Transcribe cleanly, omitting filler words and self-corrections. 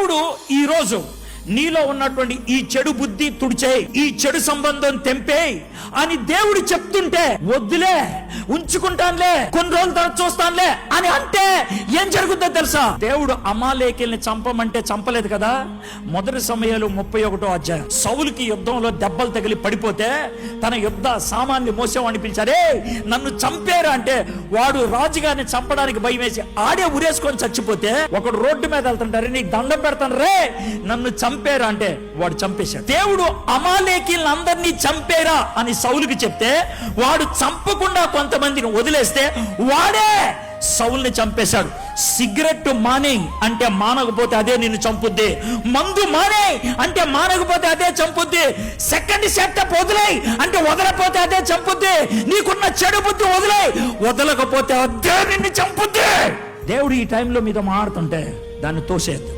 దేవుడు ఈరోజు నీలో ఉన్నటువంటి ఈ చెడు బుద్ధి తుడిచేయి, ఈ చెడు సంబంధం తెంపేయి అని దేవుడు చెప్తుంటే వద్దులే, ఉంచుకుంటానులే, కొన్ని రోజుల తర్వాత చూస్తానులే అని అంటే ఏం జరుగుతుందో తెలుసా? దేవుడు అమాలేకీల్ని చంపమంటే చంపలేదు కదా. మొదటి సమయాలు 31వ అధ్యాయం, సౌలుకి యుద్ధంలో దెబ్బలు తగిలి పడిపోతే తన యుద్ధ సామాన్ని మోసేవాడిని పిలిచారే, నన్ను చంపారా అంటే వాడు రాజుగారిని చంపడానికి భయం వేసి ఆడే ఉరేసుకొని చచ్చిపోతే ఒకడు రోడ్డు మీద వెళ్తుంటారు, నీకు దండం పెడతాను రే, నన్ను చంపేరా అంటే వాడు చంపేశాడు. దేవుడు అమాలేకీలందరినీ చంపేరా అని సౌలుకి చెప్తే వాడు చంపకుండా కొంతమందిని వదిలేస్తే వాడే సౌల్ని చంపేశాడు. సిగరెట్ మానే అంటే మానకపోతే అదే నిన్ను చంపుద్ది, మందు మానే అంటే మానకపోతే అదే చంపుద్ది, సెకండ్ సెటప్ వదిలేయి అంటే వదలపోతే అదే చంపుద్ది, నీకున్న చెడు బుద్ధి వదిలేయి, వదలకపోతే అదే నిన్ను చంపుద్ది. దేవుడు ఈ టైంలో మీద మారుతుంటే దాన్ని తోసేద్దు.